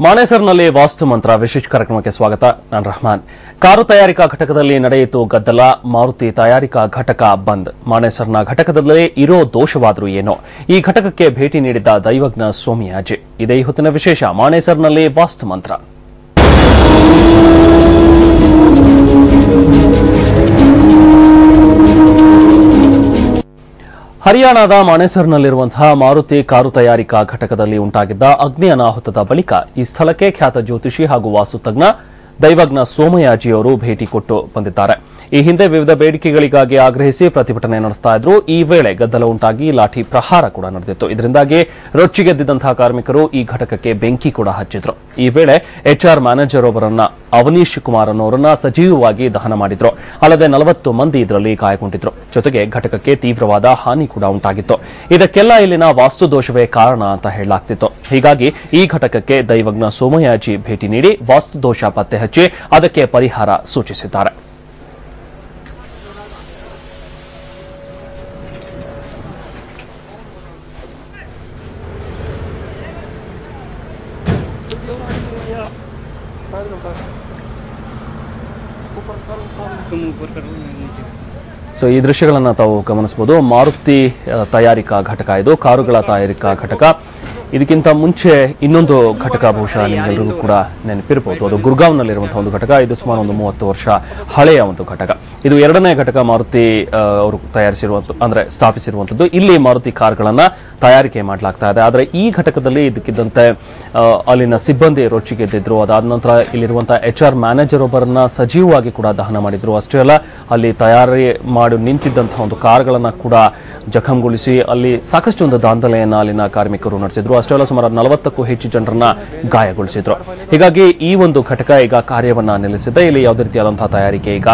ಮಾಣೇಸರ್ನಲ್ಲಿ ವಾಸ್ತು ಮಂತ್ರ ವಿಶೇಷ ಕಾರ್ಯಕ್ರಮಕ್ಕೆ ಸ್ವಾಗತ. ನಾನು ರಹಮಾನ್. ಕಾರು ತಯಾರಿಕಾ ಘಟಕದಲ್ಲಿ ನಡೆಯಿತು ಗದ್ದಲ. ಮಾರುತಿ ತಯಾರಿಕಾ ಘಟಕ ಬಂದ್. ಮಾಣೇಸರ್ನ ಘಟಕದಲ್ಲೇ ಇರೋ ದೋಷವಾದರೂ ಏನೋ. ಈ ಘಟಕಕ್ಕೆ ಭೇಟಿ ನೀಡಿದ್ದ ದೈವಜ್ಞ ಸೋಮಯಾಜಿ. ಇದೇ ಹೊತ್ತಿನ ವಿಶೇಷ. ಮಾಣೇಸರ್ನಲ್ಲಿ ವಾಸ್ತು ಮಂತ್ರ. ಹರಿಯಾಣದ ಮಾಣೇಸರ್ನಲ್ಲಿರುವಂತಹ ಮಾರುತಿ ಕಾರು ತಯಾರಿಕಾ ಘಟಕದಲ್ಲಿ ಉಂಟಾಗಿದ್ದ ಅಗ್ನಿ ಅನಾಹುತದ ಬಳಿಕ ಈ ಸ್ಥಳಕ್ಕೆ ಖ್ಯಾತ ಜ್ಯೋತಿಷಿ ಹಾಗೂ ವಾಸ್ತುತಜ್ಞ ದೈವಜ್ಞ ಸೋಮಯಾಜಿಯವರು ಭೇಟಿ ಕೊಟ್ಟು ಬಂದಿದ್ದಾರೆ. ಈ ಹಿಂದೆ ವಿವಿಧ ಬೇಡಿಕೆಗಳಿಗಾಗಿ ಆಗ್ರಹಿಸಿ ಪ್ರತಿಭಟನೆ ನಡೆಸ್ತಾ ಇದ್ರು. ಈ ವೇಳೆ ಗದ್ದಲ ಉಂಟಾಗಿ ಲಾಠಿ ಪ್ರಹಾರ ಕೂಡ ನಡೆದಿತ್ತು. ಇದರಿಂದಾಗಿ ರೊಚ್ಚಿಗೆದ್ದಿದ್ದಂತಹ ಕಾರ್ಮಿಕರು ಈ ಘಟಕಕ್ಕೆ ಬೆಂಕಿ ಕೂಡ ಹಚ್ಚಿದ್ರು. ಈ ವೇಳೆ ಎಚ್ಆರ್ ಮ್ಯಾನೇಜರ್ ಒಬ್ಬರನ್ನ ಅವನೀಶ್ ಕುಮಾರ್ ಅನ್ನೋರನ್ನ ಸಜೀವವಾಗಿ ದಹನ ಮಾಡಿದ್ರು. ಅಲ್ಲದೆ 40 ಮಂದಿ ಇದರಲ್ಲಿ ಗಾಯಗೊಂಡಿದ್ರು. ಜೊತೆಗೆ ಘಟಕಕ್ಕೆ ತೀವ್ರವಾದ ಹಾನಿ ಕೂಡ ಉಂಟಾಗಿತ್ತು. ಇದಕ್ಕೆಲ್ಲ ಇಲ್ಲಿನ ವಾಸ್ತು ದೋಷವೇ ಕಾರಣ ಅಂತ ಹೇಳಲಾಗ್ತಿತ್ತು. ಹೀಗಾಗಿ ಈ ಘಟಕಕ್ಕೆ ದೈವಜ್ಞ ಸೋಮಯಾಜಿ ಭೇಟಿ ನೀಡಿ ವಾಸ್ತು ದೋಷ ಪತ್ತೆ ಹಚ್ಚಿ ಅದಕ್ಕೆ ಪರಿಹಾರ ಸೂಚಿಸಿದ್ದಾರೆ. ಸೊ ಈ ದೃಶ್ಯಗಳನ್ನು ತಾವು ಗಮನಿಸಬಹುದು. ಮಾರುತಿ ತಯಾರಿಕಾ ಘಟಕ ಇದು, ಕಾರುಗಳ ತಯಾರಿಕಾ ಘಟಕ. ಇದಕ್ಕಿಂತ ಮುಂಚೆ ಇನ್ನೊಂದು ಘಟಕ ಬಹುಶಃ ನಿಮಗೆಲ್ಲರಿಗೂ ಕೂಡ ನೆನಪಿರಬಹುದು. ಅದು ಗುರ್ಗಾವ್ನಲ್ಲಿರುವಂತಹ ಒಂದು ಘಟಕ. ಇದು ಸುಮಾರು ಒಂದು 30 ವರ್ಷ ಹಳೆಯ ಒಂದು ಘಟಕ. ಇದು ಎರಡನೇ ಘಟಕ ಮಾರುತಿ ಅವರು ಅಂದ್ರೆ ಸ್ಥಾಪಿಸಿರುವಂತದ್ದು. ಇಲ್ಲಿ ಮಾರುತಿ ಕಾರುಗಳನ್ನ ತಯಾರಿಕೆ ಮಾಡಲಾಗ್ತಾ ಇದೆ. ಆದರೆ ಈ ಘಟಕದಲ್ಲಿ ಇದಕ್ಕಿದ್ದಂತೆ ಅಲ್ಲಿನ ಸಿಬ್ಬಂದಿ ರೊಚ್ಚಿಗೆದ್ದಿದ್ರು. ಅದಾದ ನಂತರ ಇಲ್ಲಿರುವಂತಹ ಎಚ್ಆರ್ ಮ್ಯಾನೇಜರ್ ಒಬ್ಬರನ್ನ ಸಜೀವವಾಗಿ ಕೂಡ ದಹನ ಮಾಡಿದ್ರು. ಅಷ್ಟೇ ಅಲ್ಲ, ಅಲ್ಲಿ ತಯಾರಿ ಮಾಡಿ ನಿಂತಿದ್ದಂತಹ ಒಂದು ಕಾರುಗಳನ್ನ ಕೂಡ ಜಖಂಗೊಳಿಸಿ ಅಲ್ಲಿ ಸಾಕಷ್ಟು ಒಂದು ದಾಂಧಲೆಯನ್ನ ಅಲ್ಲಿನ ಕಾರ್ಮಿಕರು ನಡೆಸಿದ್ರು. ಅಷ್ಟೇ ಅಲ್ಲ, ಸುಮಾರು 40ಕ್ಕೂ ಹೆಚ್ಚು ಜನರನ್ನ ಗಾಯಗೊಳಿಸಿದ್ರು. ಹೀಗಾಗಿ ಈ ಒಂದು ಘಟಕ ಈಗ ಕಾರ್ಯವನ್ನ ನಿಲ್ಲಿಸಿದೆ. ಇಲ್ಲಿ ಯಾವುದೇ ರೀತಿಯಾದಂತಹ ತಯಾರಿಕೆ ಈಗ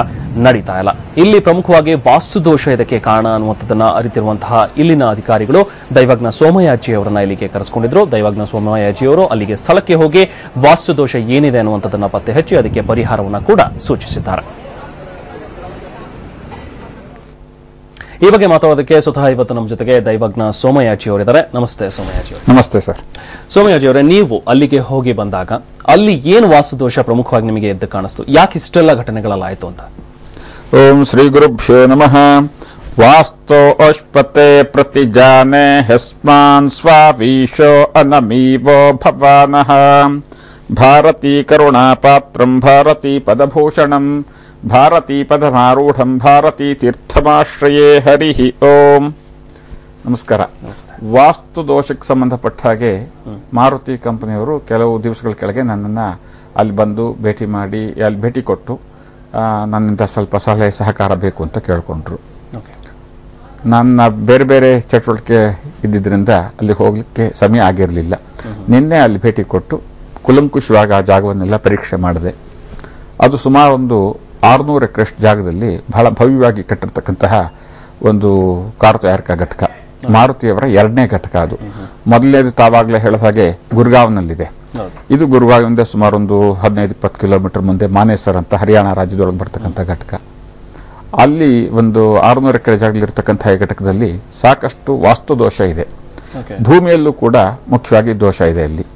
ನಡೀತಾ ಇಲ್ಲ. ಇಲ್ಲಿ ಪ್ರಮುಖವಾಗಿ ವಾಸ್ತು ದೋಷ ಇದಕ್ಕೆ ಕಾರಣ ಅನ್ನುವಂಥದ್ದನ್ನ ಅರಿತಿರುವಂತಹ ಇಲ್ಲಿನ ಅಧಿಕಾರಿಗಳು ದೈವಜ್ಞ ಸೋಮಯಾಜಿ ಅವರನ್ನ ಇಲ್ಲಿಗೆ ಕರೆಸಿಕೊಂಡಿದ್ರು. ದೈವಜ್ಞ ಸೋಮಯಾಜಿ ಅವರು ಅಲ್ಲಿಗೆ ಸ್ಥಳಕ್ಕೆ ಹೋಗಿ ವಾಸ್ತು ದೋಷ ಏನಿದೆ ಅನ್ನುವಂಥದ್ದನ್ನ ಪತ್ತೆ ಹಚ್ಚಿ ಅದಕ್ಕೆ ಪರಿಹಾರವನ್ನ ಕೂಡ ಸೂಚಿಸಿದ್ದಾರೆ. ಈ ಬಗ್ಗೆ ಮಾತಾಡೋದಕ್ಕೆ ಸ್ವತಃ ಇವತ್ತು ನಮ್ಮ ಜೊತೆಗೆ ದೈವಜ್ಞ ಸೋಮಯಾಜಿ ಅವರಿದ್ದಾರೆ. ನಮಸ್ತೆ ಸೋಮಯಾಜಿ ಅವರು. ನಮಸ್ತೆ ಸರ್. ಸೋಮಯಾಜಿ ಅವರೇ, ನೀವು ಅಲ್ಲಿಗೆ ಹೋಗಿ ಬಂದಾಗ ಅಲ್ಲಿ ಏನು ವಾಸ್ತುದೋಷ ಪ್ರಮುಖವಾಗಿ ನಿಮಗೆ ಎದ್ದು ಕಾಣಿಸ್ತು? ಯಾಕೆ ಇಷ್ಟೆಲ್ಲ ಘಟನೆಗಳಾಯಿತು ಅಂತ? ಓಂ ಶ್ರೀ ಗುರುಭ್ಯೋ ನಮಃ. ವಾಸ್ತೋ ಅಶ್ಪತೆ ಪ್ರತಿಜಾನೆ ಹಸ್ಮಾನ್ ಸ್ವಾವೀಶೋ ಅನಮೀವೋ ಭವಾನಃ. ಭಾರತೀ ಕರುಣಾಪಾತ್ರಂ ಭಾರತೀ ಪದಭೂಷಣಂ ಭಾರತೀ ಪದಮಾರೂಢಂ ಭಾರತೀ ತೀರ್ಥಮಾಶ್ರಯೇ ಹರಿ ಓಂ. ನಮಸ್ಕಾರ. ವಾಸ್ತು ದೋಷಕ್ಕೆ ಸಂಬಂಧಪಟ್ಟ ಹಾಗೆ ಮಾರುತಿ ಕಂಪನಿಯವರು ಕೆಲವು ದಿವಸಗಳ ಕೆಳಗೆ ನನ್ನನ್ನು ಅಲ್ಲಿ ಬಂದು ಭೇಟಿ ಮಾಡಿ, ಅಲ್ಲಿ ಭೇಟಿ ಕೊಟ್ಟು ನನ್ನಿಂದ ಸ್ವಲ್ಪ ಸಲಹೆ ಸಹಕಾರ ಬೇಕು ಅಂತ ಕೇಳಿಕೊಂಡ್ರು. ನನ್ನ ಬೇರೆ ಬೇರೆ ಚಟುವಟಿಕೆ ಇದ್ದಿದ್ದರಿಂದ ಅಲ್ಲಿ ಹೋಗ್ಲಿಕ್ಕೆ ಸಮಯ ಆಗಿರಲಿಲ್ಲ. ನಿನ್ನೆ ಅಲ್ಲಿ ಭೇಟಿ ಕೊಟ್ಟು ಕುಲಂಕುಷವಾಗಿ ಆ ಜಾಗವನ್ನೆಲ್ಲ ಪರೀಕ್ಷೆ ಮಾಡಿದೆ. ಅದು ಸುಮಾರು ಒಂದು 600 ಎಕರೆಷ್ಟು ಜಾಗದಲ್ಲಿ ಬಹಳ ಭವ್ಯವಾಗಿ ಕಟ್ಟಿರ್ತಕ್ಕಂತಹ ಒಂದು ಕಾರು ತಯಾರಿಕಾ ಘಟಕ. ಮಾರುತಿಯವರ ಎರಡನೇ ಘಟಕ ಅದು. ಮೊದಲನೇದು ತಾವಾಗಲೇ ಹೇಳಿದ ಹಾಗೆ ಗುರ್ಗಾವ್ನಲ್ಲಿದೆ. ಇದು ಗುರ್ಗಾವ್ನಿಂದ ಸುಮಾರು ಒಂದು 15-20 ಕಿಲೋಮೀಟರ್ ಮುಂದೆ ಮಾನೇಸರ್ ಅಂತ ಹರಿಯಾಣ ರಾಜ್ಯದೊಳಗೆ ಬರ್ತಕ್ಕಂಥ ಘಟಕ. ಅಲ್ಲಿ ಒಂದು 600 ಎಕರೆ ಜಾಗದಲ್ಲಿರ್ತಕ್ಕಂಥ ಈ ಘಟಕದಲ್ಲಿ ಸಾಕಷ್ಟು ವಾಸ್ತು ದೋಷ ಇದೆ. ಭೂಮಿಯಲ್ಲೂ ಕೂಡ ಮುಖ್ಯವಾಗಿ ದೋಷ ಇದೆ. ಅಲ್ಲಿ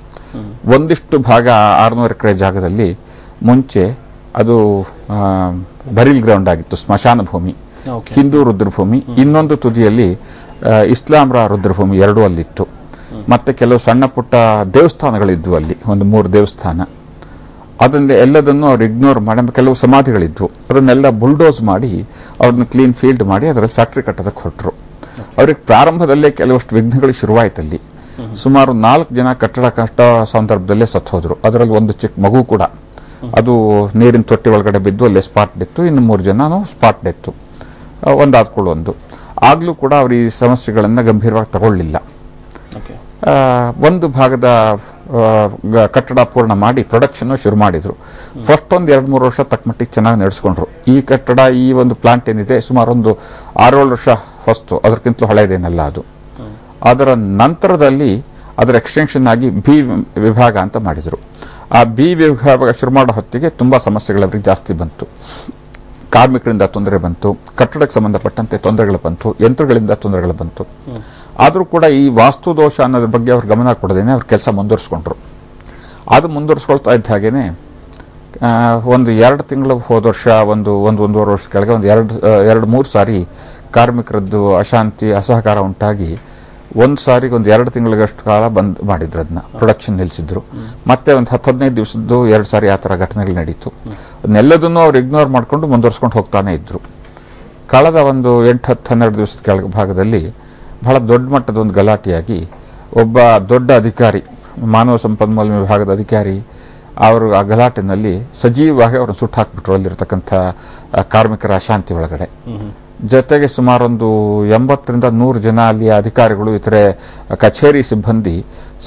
ಒಂದಿಷ್ಟು ಭಾಗ 600 ಎಕರೆ ಜಾಗದಲ್ಲಿ ಮುಂಚೆ ಅದು ಬರಿಲ್ ಗ್ರೌಂಡ್ ಆಗಿತ್ತು, ಸ್ಮಶಾನ ಭೂಮಿ, ಹಿಂದೂ ರುದ್ರಭೂಮಿ. ಇನ್ನೊಂದು ತುದಿಯಲ್ಲಿ ಇಸ್ಲಾಂರ ರುದ್ರಭೂಮಿ ಎರಡೂ ಅಲ್ಲಿತ್ತು. ಮತ್ತೆ ಕೆಲವು ಸಣ್ಣ ಪುಟ್ಟ ದೇವಸ್ಥಾನಗಳಿದ್ವು ಅಲ್ಲಿ, ಒಂದು 3 ದೇವಸ್ಥಾನ. ಅದನ್ನ ಎಲ್ಲದನ್ನು ಅವ್ರು ಇಗ್ನೋರ್ ಮಾಡಿ, ಕೆಲವು ಸಮಾಧಿಗಳಿದ್ವು, ಅದನ್ನೆಲ್ಲ ಬುಲ್ಡೋಸ್ ಮಾಡಿ ಅವ್ರನ್ನ ಕ್ಲೀನ್ ಫೀಲ್ಡ್ ಮಾಡಿ ಅದರಲ್ಲಿ ಫ್ಯಾಕ್ಟ್ರಿ ಕಟ್ಟೋದಕ್ಕೆ ಹೊರಟರು. ಅವ್ರಿಗೆ ಪ್ರಾರಂಭದಲ್ಲೇ ಕೆಲವಷ್ಟು ವಿಘ್ನಗಳು ಶುರುವಾಯ್ತಲ್ಲಿ. ಸುಮಾರು 4 ಜನ ಕಟ್ಟಡ ಕಷ್ಟ ಸಂದರ್ಭದಲ್ಲೇ ಸತ್ತು ಹೋದ್ರು. ಅದರಲ್ಲಿ ಒಂದು ಚಿಕ್ಕ ಮಗು ಕೂಡ, ಅದು ನೀರಿನ ತೊಟ್ಟಿ ಒಳಗಡೆ ಬಿದ್ದು ಅಲ್ಲೇ ಸ್ಪಾಟ್ ಡೆತ್ತು. ಇನ್ನು 3 ಜನನು ಸ್ಪಾಟ್ ಡೆತ್ತು, ಒಂದಾದ್ಕೊಳ್ಳೊಂದು. ಆಗ್ಲೂ ಕೂಡ ಅವರು ಈ ಸಮಸ್ಯೆಗಳನ್ನ ಗಂಭೀರವಾಗಿ ತಗೊಳ್ಳಿಲ್ಲ. ಒಂದು ಭಾಗದ ಕಟ್ಟಡ ಪೂರ್ಣ ಮಾಡಿ ಪ್ರೊಡಕ್ಷನ್ ಶುರು ಮಾಡಿದ್ರು. ಫಸ್ಟ್ ಒಂದು 2-3 ವರ್ಷ ತಕ್ಕಮಟ್ಟಿಗೆ ಚೆನ್ನಾಗಿ ನಡೆಸ್ಕೊಂಡ್ರು. ಈ ಕಟ್ಟಡ, ಈ ಒಂದು ಪ್ಲಾಂಟ್ ಏನಿದೆ ಸುಮಾರು ಒಂದು 6-7 ವರ್ಷ ಹೊಸ್ತು, ಅದಕ್ಕಿಂತಲೂ ಹಳೆಯದೇನಲ್ಲ ಅದು. ಅದರ ನಂತರದಲ್ಲಿ ಅದರ ಎಕ್ಸ್ಟೆನ್ಷನ್ ಆಗಿ ಬಿ ವಿಭಾಗ ಅಂತ ಮಾಡಿದ್ರು. ಆ ಬಿ ವಿಭಾಗ ಶುರು ಮಾಡೋ ಹೊತ್ತಿಗೆ ತುಂಬಾ ಸಮಸ್ಯೆಗಳವರಿಗೆ ಜಾಸ್ತಿ ಬಂತು. ಕಾರ್ಮಿಕರಿಂದ ತೊಂದರೆ ಬಂತು, ಕಟ್ಟಡಕ್ಕೆ ಸಂಬಂಧಪಟ್ಟಂತೆ ತೊಂದರೆಗಳು ಬಂತು, ಯಂತ್ರಗಳಿಂದ ತೊಂದರೆಗಳು ಬಂತು. ಆದರೂ ಕೂಡ ಈ ವಾಸ್ತು ದೋಷ ಅನ್ನೋದ್ರ ಬಗ್ಗೆ ಅವ್ರು ಗಮನ ಕೊಡದೇನೆ ಅವ್ರ ಕೆಲಸ ಮುಂದುವರಿಸಿಕೊಂಡ್ರು. ಅದು ಮುಂದುವರಿಸ್ಕೊಳ್ತಾ ಇದ್ದ ಹಾಗೇನೆ ಒಂದು 2 ತಿಂಗಳು ಹೋದ ವರ್ಷ ಒಂದೂವರೆ ವರ್ಷ ಕೆಳಗೆ ಒಂದು 2-3 ಸಾರಿ ಕಾರ್ಮಿಕರದ್ದು ಅಶಾಂತಿ ಅಸಹಕಾರ ಉಂಟಾಗಿ ಒಂದು ಸಾರಿಗೆ ಒಂದು 2 ತಿಂಗಳಿಗಷ್ಟು ಕಾಲ ಬಂದ್ ಮಾಡಿದ್ರು, ಅದನ್ನ ಪ್ರೊಡಕ್ಷನ್ ನಿಲ್ಲಿಸಿದ್ರು. ಮತ್ತೆ ಒಂದು 10-15 ದಿವಸದ್ದು 2 ಸಾರಿ ಆ ಥರ ಘಟನೆಗಳು ನಡೀತು. ಅದನ್ನೆಲ್ಲದನ್ನು ಅವ್ರು ಇಗ್ನೋರ್ ಮಾಡ್ಕೊಂಡು ಮುಂದುವರ್ಸ್ಕೊಂಡು ಹೋಗ್ತಾನೆ ಇದ್ರು. ಕಳೆದ ಒಂದು 8-10-12 ದಿವಸದ ಕೆಳಗೆ ಭಾಗದಲ್ಲಿ ಬಹಳ ದೊಡ್ಡ ಮಟ್ಟದ ಒಂದು ಗಲಾಟೆಯಾಗಿ ಒಬ್ಬ ದೊಡ್ಡ ಅಧಿಕಾರಿ, ಮಾನವ ಸಂಪನ್ಮೂಲ ವಿಭಾಗದ ಅಧಿಕಾರಿ, ಅವರು ಆ ಗಲಾಟೆನಲ್ಲಿ ಸಜೀವವಾಗಿ ಅವ್ರನ್ನ ಸುಟ್ಟು ಹಾಕ್ಬಿಟ್ರು ಅಲ್ಲಿರ್ತಕ್ಕಂಥ ಕಾರ್ಮಿಕರ ಅಶಾಂತಿ ಒಳಗಡೆ. ಜೊತೆಗೆ ಸುಮಾರೊಂದು 80-100 ಜನ ಅಲ್ಲಿಯ ಅಧಿಕಾರಿಗಳು, ಇತರೆ ಕಚೇರಿ ಸಿಬ್ಬಂದಿ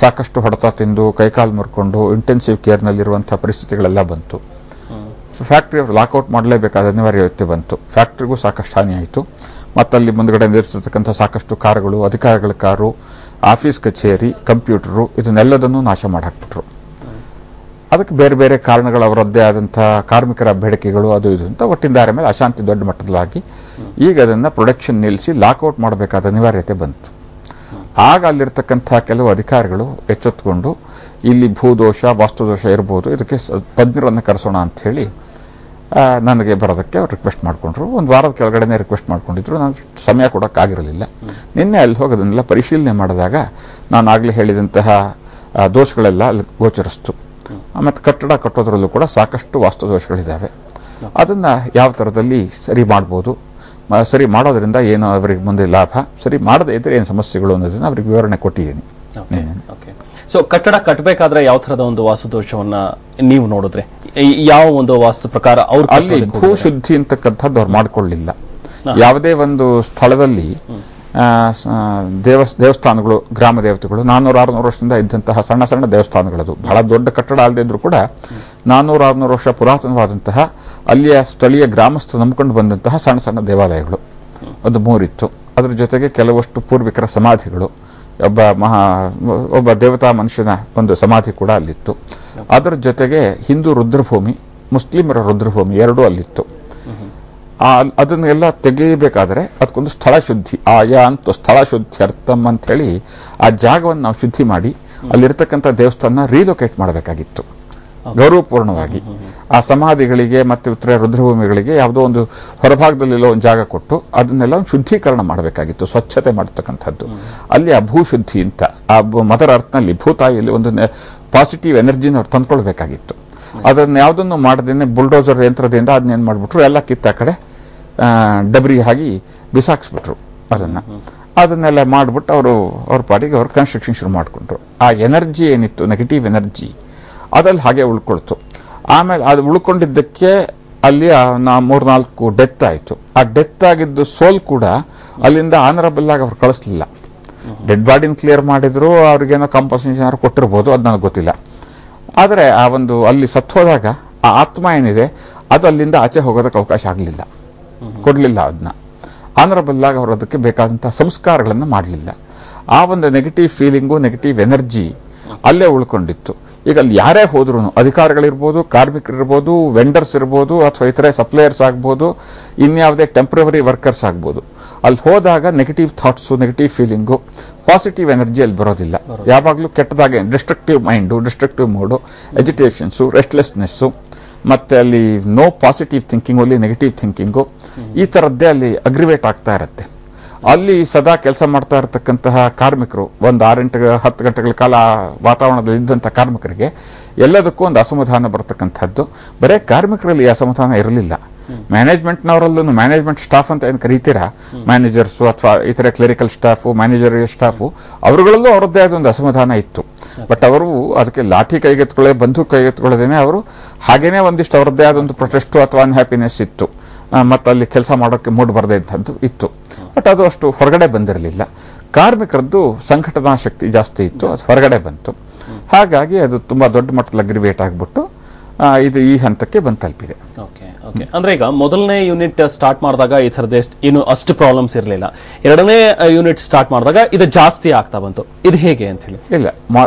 ಸಾಕಷ್ಟು ಹೊಡೆತ ತಿಂದು ಕೈಕಾಲು ಮುರ್ಕೊಂಡು ಇಂಟೆನ್ಸಿವ್ ಕೇರ್ನಲ್ಲಿರುವಂಥ ಪರಿಸ್ಥಿತಿಗಳೆಲ್ಲ ಬಂತು. ಫ್ಯಾಕ್ಟ್ರಿ ಅವರು ಲಾಕ್ಔಟ್ ಮಾಡಲೇಬೇಕಾದ ಅನಿವಾರ್ಯತೆ ಬಂತು. ಫ್ಯಾಕ್ಟ್ರಿಗೂ ಸಾಕಷ್ಟು ಹಾನಿ ಆಯಿತು. ಮತ್ತಲ್ಲಿ ಮುಂದ್ಗಡೆ ನಿಲ್ಲಿಸಿರ್ತಕ್ಕಂಥ ಸಾಕಷ್ಟು ಕಾರುಗಳು, ಅಧಿಕಾರಿಗಳ ಕಾರು, ಆಫೀಸ್ ಕಚೇರಿ, ಕಂಪ್ಯೂಟರು, ಇದನ್ನೆಲ್ಲದನ್ನು ನಾಶ ಮಾಡಿ ಹಾಕ್ಬಿಟ್ರು. ಅದಕ್ಕೆ ಬೇರೆ ಬೇರೆ ಕಾರಣಗಳು, ಅವರದ್ದೇ ಆದಂಥ ಕಾರ್ಮಿಕರ ಬೇಡಿಕೆಗಳು, ಅದು ಇದು ಅಂತ ಒಟ್ಟಿದ್ದಾರೆ ಮೇಲೆ ಅಶಾಂತಿ ದೊಡ್ಡ ಮಟ್ಟದಲ್ಲಾಗಿ ಈಗ ಅದನ್ನು ಪ್ರೊಡಕ್ಷನ್ ನಿಲ್ಲಿಸಿ ಲಾಕ್ಔಟ್ ಮಾಡಬೇಕಾದ ಅನಿವಾರ್ಯತೆ ಬಂತು. ಆಗ ಅಲ್ಲಿರ್ತಕ್ಕಂಥ ಕೆಲವು ಅಧಿಕಾರಿಗಳು ಎಚ್ಚೆತ್ತುಕೊಂಡು ಇಲ್ಲಿ ಭೂದೋಷ ವಾಸ್ತುದೋಷ ಇರ್ಬೋದು, ಇದಕ್ಕೆ ತಜ್ಞರನ್ನು ಕರೆಸೋಣ ಅಂತ ಹೇಳಿ ನನಗೆ ಬರೋದಕ್ಕೆ ಅವ್ರು ರಿಕ್ವೆಸ್ಟ್ ಮಾಡಿಕೊಂಡ್ರು. ಒಂದು ವಾರದ ಕೆಳಗಡೆನೇ ರಿಕ್ವೆಸ್ಟ್ ಮಾಡ್ಕೊಂಡಿದ್ರು. ನಾನು ಸಮಯ ಕೊಡೋಕ್ಕಾಗಿರಲಿಲ್ಲ. ನಿನ್ನೆ ಅಲ್ಲಿ ಹೋಗಿ ಅದನ್ನೆಲ್ಲ ಪರಿಶೀಲನೆ ಮಾಡಿದಾಗ ನಾನು ಆಗಲೇ ಹೇಳಿದಂತಹ ದೋಷಗಳೆಲ್ಲ ಅಲ್ಲಿ ಗೋಚರಿಸ್ತು. ಮತ್ತು ಕಟ್ಟಡ ಕಟ್ಟೋದ್ರಲ್ಲೂ ಕೂಡ ಸಾಕಷ್ಟು ವಾಸ್ತುದೋಷಗಳಿದ್ದಾವೆ. ಅದನ್ನು ಯಾವ ಥರದಲ್ಲಿ ಸರಿ ಮಾಡ್ಬೋದು, ಸರಿ ಮಾಡೋದ್ರಿಂದ ಏನು ಅವರಿಗೆ ಮುಂದೆ ಲಾಭ, ಸರಿ ಮಾಡದೇ ಇದ್ರೆ ಏನು ಸಮಸ್ಯೆಗಳು ಅನ್ನೋದನ್ನು ಅವ್ರಿಗೆ ವಿವರಣೆ ಕೊಟ್ಟಿದ್ದೀನಿ. ಸೊ ಕಟ್ಟಡ ಕಟ್ಟಬೇಕಾದ್ರೆ ಯಾವ ಥರದ ಒಂದು ವಾಸ್ತುದೋಷವನ್ನ ನೀವು ನೋಡಿದ್ರೆ, ಯಾವ ಒಂದು ವಾಸ್ತು ಪ್ರಕಾರ ಅವ್ರು ಅಲ್ಲಿ ಭೂಶುದ್ಧಿ ಅಂತಕ್ಕಂಥದ್ದು ಅವ್ರು ಮಾಡ್ಕೊಳ್ಳಿಲ್ಲ. ಯಾವುದೇ ಒಂದು ಸ್ಥಳದಲ್ಲಿ ದೇವಸ್ಥಾನಗಳು, ಗ್ರಾಮ ದೇವತೆಗಳು 400-600 ವರ್ಷದಿಂದ ಇದ್ದಂತಹ ಸಣ್ಣ ಸಣ್ಣ ದೇವಸ್ಥಾನಗಳದು, ಬಹಳ ದೊಡ್ಡ ಕಟ್ಟಡ ಅಲ್ಲದಿದ್ರು ಕೂಡ 400-600 ವರ್ಷ ಪುರಾತನವಾದಂತಹ ಅಲ್ಲಿಯ ಸ್ಥಳೀಯ ಗ್ರಾಮಸ್ಥರು ನಂಬಿಕೊಂಡು ಬಂದಂತಹ ಸಣ್ಣ ಸಣ್ಣ ದೇವಾಲಯಗಳು ಒಂದು 3 ಇತ್ತು. ಅದರ ಜೊತೆಗೆ ಕೆಲವಷ್ಟು ಪೂರ್ವಿಕರ ಸಮಾಧಿಗಳು, ಒಬ್ಬ ದೇವತಾ ಮನುಷ್ಯನ ಒಂದು ಸಮಾಧಿ ಕೂಡ ಅಲ್ಲಿತ್ತು. ಅದರ ಜೊತೆಗೆ ಹಿಂದೂ ರುದ್ರಭೂಮಿ, ಮುಸ್ಲಿಮರ ರುದ್ರಭೂಮಿ ಎರಡೂ ಅಲ್ಲಿತ್ತು. ಅದನ್ನೆಲ್ಲ ತೆಗೆಯಬೇಕಾದ್ರೆ ಅದಕ್ಕೊಂದು ಸ್ಥಳ ಶುದ್ಧಿ, ಅಂತ ಸ್ಥಳ ಶುದ್ಧಿ ಅರ್ಥಂ ಅಂತ ಹೇಳಿ ಆ ಜಾಗವನ್ನು ನಾವು ಶುದ್ಧಿ ಮಾಡಿ ಅಲ್ಲಿರ್ತಕ್ಕಂಥ ದೇವಸ್ಥಾನ ರೀಲೊಕೇಟ್ ಮಾಡಬೇಕಾಗಿತ್ತು ಗೌರವಪೂರ್ಣವಾಗಿ. ಆ ಸಮಾಧಿಗಳಿಗೆ ಮತ್ತು ಇತರ ರುದ್ರಭೂಮಿಗಳಿಗೆ ಯಾವುದೋ ಒಂದು ಹೊರಭಾಗದಲ್ಲಿರೋ ಒಂದು ಜಾಗ ಕೊಟ್ಟು ಅದನ್ನೆಲ್ಲ ಒಂದು ಶುದ್ಧೀಕರಣ ಮಾಡಬೇಕಾಗಿತ್ತು, ಸ್ವಚ್ಛತೆ ಮಾಡತಕ್ಕಂಥದ್ದು. ಅಲ್ಲಿ ಆ ಭೂಶುದ್ಧಿ ಅಂತ, ಆ ಮದರ್ ಅರ್ಥನಲ್ಲಿ ಭೂತಾಯಿಯಲ್ಲಿ ಒಂದು ಪಾಸಿಟಿವ್ ಎನರ್ಜಿನ ಅವ್ರು ತಂದ್ಕೊಳ್ಬೇಕಾಗಿತ್ತು. ಅದನ್ನ ಯಾವುದನ್ನು ಮಾಡದೇನೆ ಬುಲ್ಡೋಸರ್ ಯಂತ್ರದಿಂದ ಅದನ್ನೇನು ಮಾಡಿಬಿಟ್ರು, ಎಲ್ಲ ಕಿತ್ತ ಕಡೆ ಡಬ್ರಿ ಆಗಿ ಬಿಸಾಕ್ಸ್ಬಿಟ್ರು. ಅದನ್ನೆಲ್ಲ ಮಾಡಿಬಿಟ್ಟು ಅವ್ರ ಪಾಟಿಗೆ ಅವ್ರು ಕನ್ಸ್ಟ್ರಕ್ಷನ್ ಶುರು ಮಾಡಿಕೊಂಡ್ರು. ಆ ಎನರ್ಜಿ ಏನಿತ್ತು, ನೆಗೆಟಿವ್ ಎನರ್ಜಿ, ಅದಲ್ಲಿ ಹಾಗೆ ಉಳ್ಕೊಳ್ತು. ಆಮೇಲೆ ಅದು ಉಳ್ಕೊಂಡಿದ್ದಕ್ಕೆ ಅಲ್ಲಿ 3-4 ಡೆತ್ ಆಯಿತು. ಆ ಡೆತ್ ಆಗಿದ್ದು ಸೋಲ್ ಕೂಡ ಅಲ್ಲಿಂದ ಆನರಬಲ್ ಆಗಿ ಅವ್ರು ಕಳಿಸ್ಲಿಲ್ಲ. ಡೆಡ್ ಬಾಡಿನ ಕ್ಲಿಯರ್ ಮಾಡಿದ್ರು, ಅವ್ರಿಗೇನೋ ಕಾಂಪನ್ಸೇಷನ್ ಯಾರು ಕೊಟ್ಟಿರ್ಬೋದು, ಅದು ನನಗೆ ಗೊತ್ತಿಲ್ಲ. ಆದರೆ ಆ ಒಂದು ಅಲ್ಲಿ ಸತ್ತೋದಾಗ ಆ ಆತ್ಮ ಏನಿದೆ ಅದು ಅಲ್ಲಿಂದ ಆಚೆ ಹೋಗೋದಕ್ಕೆ ಅವಕಾಶ ಆಗಲಿಲ್ಲ, ಕೊಡಲಿಲ್ಲ. ಅದನ್ನ ಆನರಬಲ್ ಆಗಿ ಅವರು ಅದಕ್ಕೆ ಬೇಕಾದಂಥ ಸಂಸ್ಕಾರಗಳನ್ನು ಮಾಡಲಿಲ್ಲ. ಆ ಒಂದು ನೆಗೆಟಿವ್ ಫೀಲಿಂಗು, ನೆಗೆಟಿವ್ ಎನರ್ಜಿ ಅಲ್ಲೇ ಉಳ್ಕೊಂಡಿತ್ತು. ಈಗ ಅಲ್ಲಿ ಯಾರೇ ಹೋದ್ರೂ, ಅಧಿಕಾರಿಗಳಿರ್ಬೋದು, ಕಾರ್ಮಿಕರಿರ್ಬೋದು, ವೆಂಡರ್ಸ್ ಇರ್ಬೋದು, ಅಥವಾ ಇತರೆ ಸಪ್ಲೈಯರ್ಸ್ ಆಗ್ಬೋದು, ಇನ್ಯಾವುದೇ ಟೆಂಪ್ರವರಿ ವರ್ಕರ್ಸ್ ಆಗ್ಬೋದು, ಅಲ್ಲಿ ಹೋದಾಗ negative thoughts, negative feeling, positive energy ಅಲ್ಲಿ ಬರೋದಿಲ್ಲ. ಯಾವಾಗಲೂ ಕೆಟ್ಟದಾಗೆ ಡಿಸ್ಟ್ರಕ್ಟಿವ್ ಮೈಂಡು, ಡಿಸ್ಟ್ರಕ್ಟಿವ್ ಮೂಡು, ಎಜಿಟೇಷನ್ಸು, ರೆಸ್ಟ್ಲೆಸ್ನೆಸ್ಸು, ಮತ್ತೆ ಅಲ್ಲಿ ನೋ ಪಾಸಿಟಿವ್ ಥಿಂಕಿಂಗ್, ಅಲ್ಲಿ ನೆಗೆಟಿವ್ ಥಿಂಕಿಂಗು, ಈ ಥರದ್ದೇ ಅಲ್ಲಿ ಅಗ್ರಿವೇಟ್ ಆಗ್ತಾ ಇರುತ್ತೆ. ಅಲ್ಲಿ ಸದಾ ಕೆಲಸ ಮಾಡ್ತಾ ಇರತಕ್ಕಂತಹ ಕಾರ್ಮಿಕರು, ಒಂದು 6-10 ಗಂಟೆಗಳ ಕಾಲ ವಾತಾವರಣದಲ್ಲಿ ಇದ್ದಂಥ ಕಾರ್ಮಿಕರಿಗೆ ಎಲ್ಲದಕ್ಕೂ ಒಂದು ಅಸಮಾಧಾನ ಬರ್ತಕ್ಕಂಥದ್ದು. ಬರೀ ಕಾರ್ಮಿಕರಲ್ಲಿ ಅಸಮಾಧಾನ ಇರಲಿಲ್ಲ, ಮ್ಯಾನೇಜ್ಮೆಂಟ್ನವರಲ್ಲೂ, ಮ್ಯಾನೇಜ್ಮೆಂಟ್ ಸ್ಟಾಫ್ ಅಂತ ಏನು ಕರೀತೀರಾ, ಮ್ಯಾನೇಜರ್ಸು ಅಥವಾ ಇತರೆ ಕ್ಲರಿಕಲ್ ಸ್ಟಾಫು, ಮ್ಯಾನೇಜರಿಯಲ್ ಸ್ಟಾಫು, ಅವರುಗಳಲ್ಲೂ ಅವರದ್ದೇ ಆದ ಒಂದು ಅಸಮಾಧಾನ ಇತ್ತು. ಬಟ್ ಅವರು ಅದಕ್ಕೆ ಲಾಠಿ ಕೈಗೆತ್ಕೊಳ್ಳೆ, ಬಂದೂಕು ಕೈಗೆತ್ಕೊಳ್ಳೋದೇನೆ, ಅವರು ಹಾಗೇನೆ ಒಂದಿಷ್ಟು ಅವರದ್ದೇ ಆದ ಒಂದು ಪ್ರೊಟೆಸ್ಟು ಅಥವಾ ಅನ್ಹ್ಯಾಪಿನೆಸ್ ಇತ್ತು, ಮತ್ತು ಅಲ್ಲಿ ಕೆಲಸ ಮಾಡೋಕ್ಕೆ ಮೂಡ್ ಬರದೇ ಇದ್ದಂಥದ್ದು ಇತ್ತು. ಬಟ್ ಅದು ಅಷ್ಟು ಹೊರಗಡೆ ಬಂದಿರಲಿಲ್ಲ. ಕಾರ್ಮಿಕರದ್ದು ಸಂಘಟನಾ ಶಕ್ತಿ ಜಾಸ್ತಿ ಇತ್ತು, ಅದು ಹೊರಗಡೆ ಬಂತು. ಹಾಗಾಗಿ ಅದು ತುಂಬಾ ದೊಡ್ಡ ಮಟ್ಟದಲ್ಲಿ ಅಗ್ರಿವೇಟ್ ಆಗಿಬಿಟ್ಟು ಇದು ಈ ಹಂತಕ್ಕೆ ಬಂದು ತಲುಪಿದೆ. ಅಂದ್ರೆ ಈಗ ಮೊದಲನೇ ಯೂನಿಟ್ ಸ್ಟಾರ್ಟ್ ಮಾಡಿದಾಗ ಈ ಥರದ ಏನು ಅಷ್ಟು ಪ್ರಾಬ್ಲಮ್ಸ್ ಇರಲಿಲ್ಲ. ಎರಡನೇ ಯೂನಿಟ್ ಸ್ಟಾರ್ಟ್ ಮಾಡಿದಾಗ ಇದು ಜಾಸ್ತಿ ಆಗ್ತಾ ಬಂತು. ಇದು ಹೇಗೆ ಅಂತ ಹೇಳಿ? ಇಲ್ಲ,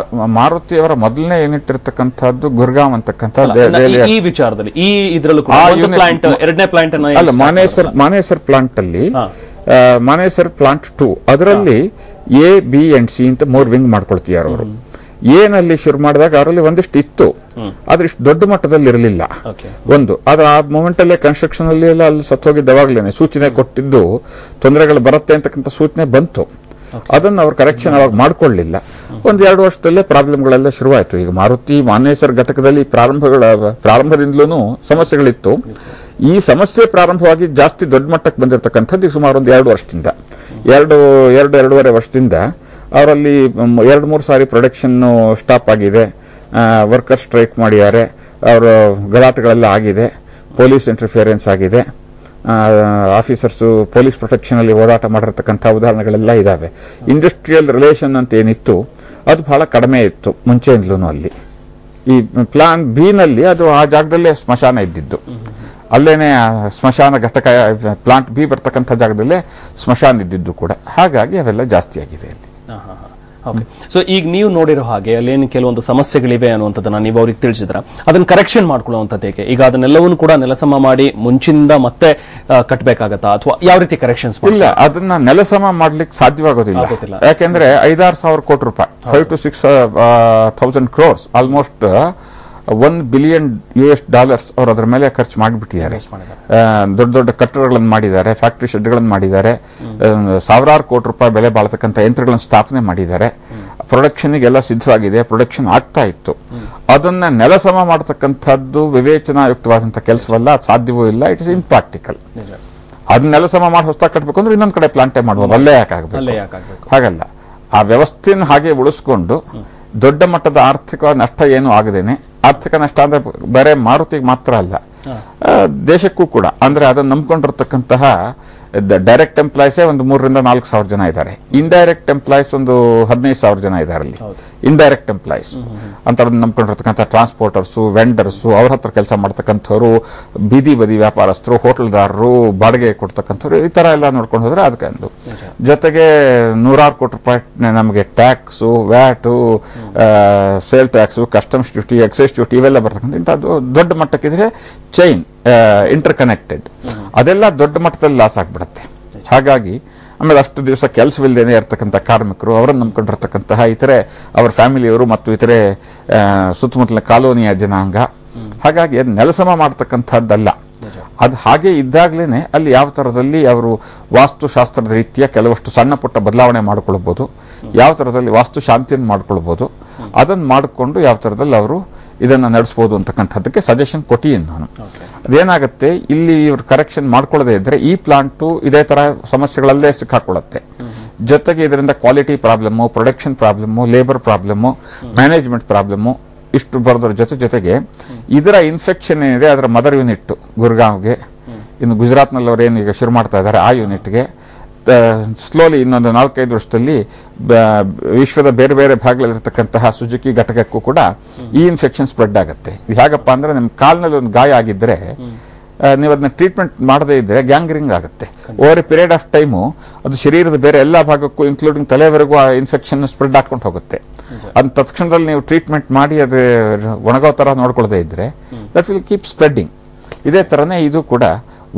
ಮಾರುತಿಯವರ ಮೊದಲನೇ ಯೂನಿಟ್ ಇರತಕ್ಕಂಥದ್ದು ಗುರ್ಗಾಂವ್ ಅಂತಕ್ಕಂಥ ಈ ವಿಚಾರದಲ್ಲಿ ಈ ಇದರಲ್ಲೂ ಎರಡನೇ ಪ್ಲಾಂಟ್ ಅಲ್ಲ, ಮಾನೇಸರ್ ಪ್ಲಾಂಟ್ ಅಲ್ಲಿ, ಮಾನೇಸರ್ ಪ್ಲಾಂಟ್ 2 ಅದರಲ್ಲಿ A, B and C ಅಂತ 3 ವಿಂಗ್ ಮಾಡ್ಕೊಳ್ತಿದ್ದಾರೆ ಅವರು. ಏನಲ್ಲಿ ಶುರು ಮಾಡಿದಾಗ ಅವರಲ್ಲಿ ಒಂದಿಷ್ಟು ಇತ್ತು, ಆದ್ರೆ ಇಷ್ಟು ದೊಡ್ಡ ಮಟ್ಟದಲ್ಲಿ ಇರಲಿಲ್ಲ. ಒಂದು ಅದು ಆ ಮೂಮೆಂಟ್ ಅಲ್ಲೇ ಕನ್ಸ್ಟ್ರಕ್ಷನ್ ಅಲ್ಲಿ ಎಲ್ಲ ಅಲ್ಲಿ ಸತ್ತೋಗಿದ್ದವಾಗ್ಲೇನೆ ಸೂಚನೆ ಕೊಟ್ಟಿದ್ದು ತೊಂದರೆಗಳು ಬರುತ್ತೆ ಅಂತಕ್ಕಂಥ ಸೂಚನೆ ಬಂತು. ಅದನ್ನು ಅವ್ರು ಕರೆಕ್ಷನ್ ಅವಾಗ ಮಾಡ್ಕೊಳ್ಳಿಲ್ಲ. 1-2 ವರ್ಷದಲ್ಲೇ ಪ್ರಾಬ್ಲಮ್ಗಳೆಲ್ಲ ಶುರುವಾಯಿತು. ಈಗ ಮಾರುತಿ ಮಾನ್ಯಸರ್ ಘಟಕದಲ್ಲಿ ಪ್ರಾರಂಭದಿಂದಲೂ ಸಮಸ್ಯೆಗಳಿತ್ತು. ಈ ಸಮಸ್ಯೆ ಪ್ರಾರಂಭವಾಗಿ ಜಾಸ್ತಿ ದೊಡ್ಡ ಮಟ್ಟಕ್ಕೆ ಬಂದಿರತಕ್ಕಂಥದ್ದು ಸುಮಾರು 2 ವರ್ಷದಿಂದ, 2-2.5 ವರ್ಷದಿಂದ ಅವರಲ್ಲಿ 2-3 ಸಾರಿ ಪ್ರೊಡಕ್ಷನ್ ಸ್ಟಾಪ್ ಆಗಿದೆ, ವರ್ಕರ್ ಸ್ಟ್ರೈಕ್ ಮಾಡಿದ್ದಾರೆ, ಅವರ ಗಲಾಟೆಗಳೆಲ್ಲ ಆಗಿದೆ, ಪೊಲೀಸ್ ಇಂಟರ್ಫಿಯರೆನ್ಸ್ ಆಗಿದೆ, ಆಫೀಸರ್ಸು ಪೊಲೀಸ್ ಪ್ರೊಟೆಕ್ಷನ್ ಅಲ್ಲಿ ಹೋರಾಟ ಮಾಡಿರ್ತಕ್ಕಂಥ ಉದಾಹರಣೆಗಳೆಲ್ಲ ಇದಾವೆ. ಇಂಡಸ್ಟ್ರಿಯಲ್ ರಿಲೇಷನ್ ಅಂತ ಏನಿತ್ತು ಅದು ಬಹಳ ಕಡಿಮೆ ಇತ್ತು ಮುಂಚೆಯಿಂದಲೂ. ಅಲ್ಲಿ ಈ ಪ್ಲಾನ್ ಬಿ ನಲ್ಲಿ ಅದು ಆ ಜಾಗದಲ್ಲೇ ಸ್ಮಶಾನ ಇದ್ದಿದ್ದು, ಅಲ್ಲೇನೆ ಸ್ಮಶಾನ ಘಟಕ ಪ್ಲಾಂಟ್ ಬಿ ಬರ್ತಕ್ಕಂಥ ಜಾಗದಲ್ಲೇ ಸ್ಮಶಾನ ಇದ್ದಿದ್ದು ಕೂಡ. ಹಾಗಾಗಿ ಅವೆಲ್ಲ ಜಾಸ್ತಿ ಆಗಿದೆ ಅಲ್ಲಿ. ಸೊ ಈಗ ನೀವು ನೋಡಿರೋ ಹಾಗೆ ಅಲ್ಲೇನು ಕೆಲವೊಂದು ಸಮಸ್ಯೆಗಳಿವೆ ಅನ್ನುವಂಥದ್ದನ್ನ ನೀವು ಅವ್ರಿಗೆ ತಿಳಿಸಿದ್ರ, ಅದನ್ನ ಕರೆಕ್ಷನ್ ಮಾಡ್ಕೊಳ್ಳುವಂಥದ್ದು ಹೇಗೆ? ಈಗ ಅದನ್ನೆಲ್ಲವನ್ನು ಕೂಡ ನೆಲಸಮ ಮಾಡಿ ಮುಂಚಿಂದ ಮತ್ತೆ ಕಟ್ಟಬೇಕಾಗತ್ತಾ ಅಥವಾ ಯಾವ ರೀತಿ ಕರೆಕ್ಷನ್ಸ್? ಇಲ್ಲ, ಅದನ್ನ ನೆಲಸಮ ಮಾಡ್ಲಿಕ್ಕೆ ಸಾಧ್ಯವಾಗೋದಿಲ್ಲ. ಯಾಕೆಂದ್ರೆ 5,000-6,000 ಕೋಟಿ ರೂಪಾಯಿ, 5,000 to 6,000 crores, ಆಲ್ಮೋಸ್ಟ್ $1 billion ಅವರು ಅದರ ಮೇಲೆ ಖರ್ಚು ಮಾಡಿಬಿಟ್ಟಿದ್ದಾರೆ. ದೊಡ್ಡ ದೊಡ್ಡ ಕಟ್ಟಡಗಳನ್ನು ಮಾಡಿದ್ದಾರೆ, ಫ್ಯಾಕ್ಟರಿ ಶೆಡ್ಗಳನ್ನು ಮಾಡಿದ್ದಾರೆ, ಸಾವಿರಾರು ಕೋಟಿ ರೂಪಾಯಿ ಬೆಲೆ ಬಾಳತಕ್ಕಂಥ ಯಂತ್ರಗಳನ್ನು ಸ್ಥಾಪನೆ ಮಾಡಿದ್ದಾರೆ. ಪ್ರೊಡಕ್ಷನ್ಗೆಲ್ಲ ಸಿದ್ಧವಾಗಿದೆ, ಪ್ರೊಡಕ್ಷನ್ ಆಗ್ತಾ ಇತ್ತು. ಅದನ್ನ ನೆಲಸಮ ಮಾಡತಕ್ಕಂಥದ್ದು ವಿವೇಚನಾಯುಕ್ತವಾದಂತಹ ಕೆಲಸವಲ್ಲ, ಅದು ಸಾಧ್ಯವೂ ಇಲ್ಲ. It is impractical. ಅದನ್ನ ನೆಲಸಮ ಮಾಡಿ ಹೊಸದಾಗಿ ಕಟ್ಟಬೇಕು ಅಂದ್ರೆ ಇನ್ನೊಂದು ಕಡೆ ಪ್ಲಾಂಟೇ ಮಾಡ್ಬೋದು, ಅಲ್ಲೇ ಯಾಕಾಗಬೇಕು? ಹಾಗಲ್ಲ. ಆ ವ್ಯವಸ್ಥೆಯನ್ನು ಹಾಗೆ ಉಳಿಸ್ಕೊಂಡು ದೊಡ್ಡ ಮಟ್ಟದ ಆರ್ಥಿಕ ನಷ್ಟ ಏನು ಆಗದೇನೆ, ಆರ್ಥಿಕ ನಷ್ಟ ಅಂದ್ರೆ ಬರೇ ಮಾರುತಿಗೆ ಮಾತ್ರ ಅಲ್ಲ, ದೇಶಕ್ಕೂ ಕೂಡ. ಅಂದ್ರೆ ಅದನ್ನು ನಂಬ್ಕೊಂಡಿರ್ತಕ್ಕಂತಹ ಡೈರೆಕ್ಟ್ ಎಂಪ್ಲಾಯ್ಸೇ 3,000-4,000 ಜನ ಇದ್ದಾರೆ. ಇಂಡೈರೆಕ್ಟ್ ಎಂಪ್ಲಾಯ್ಸ್ 15,000 ಜನ ಇದ್ದಾರೆ ಅಲ್ಲಿ. ಇಂಡೈರೆಕ್ಟ್ ಎಂಪ್ಲಾಯ್ಸ್ ಅಂತ ನಂಬ್ಕೊಂಡಿರ್ತಕ್ಕಂಥ ಟ್ರಾನ್ಸ್ಪೋರ್ಟರ್ಸು, ವೆಂಡರ್ಸು, ಅವ್ರ ಹತ್ರ ಕೆಲಸ ಮಾಡ್ತಕ್ಕಂಥವ್ರು, ಬೀದಿ ಬದಿ ವ್ಯಾಪಾರಸ್ಥರು, ಹೋಟೆಲ್ದಾರರು, ಬಾಡಿಗೆ ಕೊಡ್ತಕ್ಕಂಥವ್ರು, ಈ ತರ ಎಲ್ಲ ನೋಡ್ಕೊಂಡು ಹೋದ್ರೆ ಅದಕ್ಕೆ ಒಂದು ಜೊತೆಗೆ 100,000 ಕೋಟಿ ರೂಪಾಯಿ ನಮಗೆ tax, watt, sale tax, customs duty, excise duty ಇವೆಲ್ಲ ಬರ್ತಕ್ಕಂಥ ಇಂಥದ್ದು ದೊಡ್ಡ ಮಟ್ಟಕ್ಕಿದ್ರೆ ಚೈನ್ ಇಂಟರ್ ಕನೆಕ್ಟೆಡ್, ಅದೆಲ್ಲ ದೊಡ್ಡ ಮಟ್ಟದಲ್ಲಿ ಲಾಸ್ ಆಗ್ಬಿಡುತ್ತೆ. ಹಾಗಾಗಿ ಆಮೇಲೆ ಅಷ್ಟು ದಿವಸ ಕೆಲಸವಿಲ್ಲದೇನೆ ಇರ್ತಕ್ಕಂಥ ಕಾರ್ಮಿಕರು, ಅವರನ್ನು ನಂಬ್ಕೊಂಡಿರ್ತಕ್ಕಂತಹ ಇತರೆ ಅವರ ಫ್ಯಾಮಿಲಿಯವರು ಮತ್ತು ಇತರೆ ಸುತ್ತಮುತ್ತಲಿನ ಕಾಲೋನಿಯ ಜನಾಂಗ, ಹಾಗಾಗಿ ಅದು ನೆಲಸಮ ಮಾಡತಕ್ಕಂಥದ್ದಲ್ಲ. ಅದು ಹಾಗೆ ಇದ್ದಾಗ್ಲೇನೆ ಅಲ್ಲಿ ಯಾವ ತರದಲ್ಲಿ ಅವರು ವಾಸ್ತುಶಾಸ್ತ್ರದ ರೀತಿಯ ಕೆಲವಷ್ಟು ಸಣ್ಣ ಪುಟ್ಟ ಬದಲಾವಣೆ ಮಾಡಿಕೊಳ್ಬಹುದು, ಯಾವ ತರದಲ್ಲಿ ವಾಸ್ತು ಶಾಂತಿಯನ್ನು ಮಾಡ್ಕೊಳ್ಬಹುದು, ಅದನ್ನು ಮಾಡಿಕೊಂಡು ಯಾವ ತರದಲ್ಲಿ ಅವರು ಇದನ್ನ ನಡೆಸಬಹುದು ಅಂತಕ್ಕಂಥದ್ದಕ್ಕೆ ಸಜೆಷನ್ ಕೊಟ್ಟಿದ್ದೀನಿ ನಾನು. ಅದೇನಾಗುತ್ತೆ, ಇಲ್ಲಿ ಇವ್ರು ಕರೆಕ್ಷನ್ ಮಾಡ್ಕೊಳ್ಳದೆ ಇದ್ರೆ ಈ ಪ್ಲಾಂಟು ಇದೇ ತರ ಸಮಸ್ಯೆಗಳಲ್ಲೇ ಸಿಕ್ಕಾಕೊಳ್ಳುತ್ತೆ. ಜೊತೆಗೆ ಇದರಿಂದ quality problem, production problem, labour problem, management problem ಇಷ್ಟು ಬರೋದ್ರ ಜೊತೆಗೆ ಇದರ ಇನ್ಫೆಕ್ಷನ್ ಏನಿದೆ ಅದರ ಮದರ್ ಯೂನಿಟ್ ಗುರ್ಗಾಂವ್ಗೆ, ಇನ್ನು ಗುಜರಾತ್ನಲ್ಲಿ ಅವರು ಏನು ಈಗ ಶುರು ಮಾಡ್ತಾ ಇದ್ದಾರೆ ಆ ಯೂನಿಟ್ಗೆ ಸ್ಲೋಲಿ ಇನ್ನೊಂದು 4-5 ವರ್ಷದಲ್ಲಿ ವಿಶ್ವದ ಬೇರೆ ಬೇರೆ ಭಾಗಗಳಲ್ಲಿರ್ತಕ್ಕಂತಹ ಸುಜುಕಿ ಘಟಕಕ್ಕೂ ಕೂಡ ಈ ಇನ್ಫೆಕ್ಷನ್ ಸ್ಪ್ರೆಡ್ ಆಗುತ್ತೆ. ಇದು ಹೇಗಪ್ಪ ಅಂದ್ರೆ ನಿಮ್ ಕಾಲ್ನಲ್ಲಿ ಒಂದು ಗಾಯ ಆಗಿದ್ರೆ ನೀವು ಅದನ್ನ ಟ್ರೀಟ್ಮೆಂಟ್ ಮಾಡದೇ ಇದ್ರೆ ಗ್ಯಾಂಗ್ರಿಂಗ್ ಆಗುತ್ತೆ. Over A period of time ಅದು ಶರೀರದ ಬೇರೆ ಎಲ್ಲಾ ಭಾಗಕ್ಕೂ ಇನ್ಕ್ಲೂಡಿಂಗ್ ತಲೆವರೆಗೂ ಆ ಇನ್ಫೆಕ್ಷನ್ ಸ್ಪ್ರೆಡ್ ಹಾಕೊಂಡು ಹೋಗುತ್ತೆ. ಅದ್ ತಕ್ಷಣದಲ್ಲಿ ನೀವು ಟ್ರೀಟ್ಮೆಂಟ್ ಮಾಡಿ ಅದು ಒಣಗೋ ತರ ನೋಡ್ಕೊಳ್ಳದೆ ಇದ್ರೆ ದಟ್ ವಿಲ್ ಕೀಪ್ ಸ್ಪ್ರೆಡ್ಡಿಂಗ್. ಇದೇ ತರನೇ ಇದು ಕೂಡ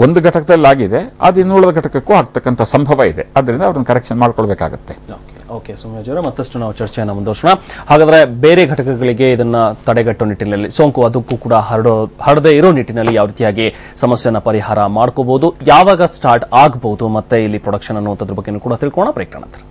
ಒಂದು ಘಟಕದಲ್ಲಿ ಆಗಿದೆ, ಅದು ಇನ್ನುಳಿದ ಘಟಕಕ್ಕೂ ಆಗ್ತಕ್ಕಂಥ ಸಂಭವ ಇದೆ. ಅದರಿಂದ ಅವ್ರನ್ನ ಕರೆಕ್ಷನ್ ಮಾಡ್ಕೊಳ್ಬೇಕಾಗತ್ತೆ. ಓಕೆ ಸೋಮರಾಜ್ ಅವರೇ, ಮತ್ತಷ್ಟು ನಾವು ಚರ್ಚೆಯನ್ನು ಮುಂದುವರಿಸೋಣ. ಹಾಗಾದ್ರೆ ಬೇರೆ ಘಟಕಗಳಿಗೆ ಇದನ್ನ ತಡೆಗಟ್ಟುವ ನಿಟ್ಟಿನಲ್ಲಿ, ಸೋಂಕು ಅದಕ್ಕೂ ಕೂಡ ಹರಡದೇ ಇರೋ ನಿಟ್ಟಿನಲ್ಲಿ ಯಾವ ರೀತಿಯಾಗಿ ಸಮಸ್ಯೆನ ಪರಿಹಾರ ಮಾಡ್ಕೋಬಹುದು, ಯಾವಾಗ ಸ್ಟಾರ್ಟ್ ಆಗಬಹುದು, ಮತ್ತೆ ಇಲ್ಲಿ ಪ್ರೊಡಕ್ಷನ್ ಅನ್ನುವಂಥದ್ರ ಬಗ್ಗೆ ಕೂಡ ತಿಳ್ಕೊಳ್ಳೋಣ. ಬ್ರೇಕ್ ನಂತರ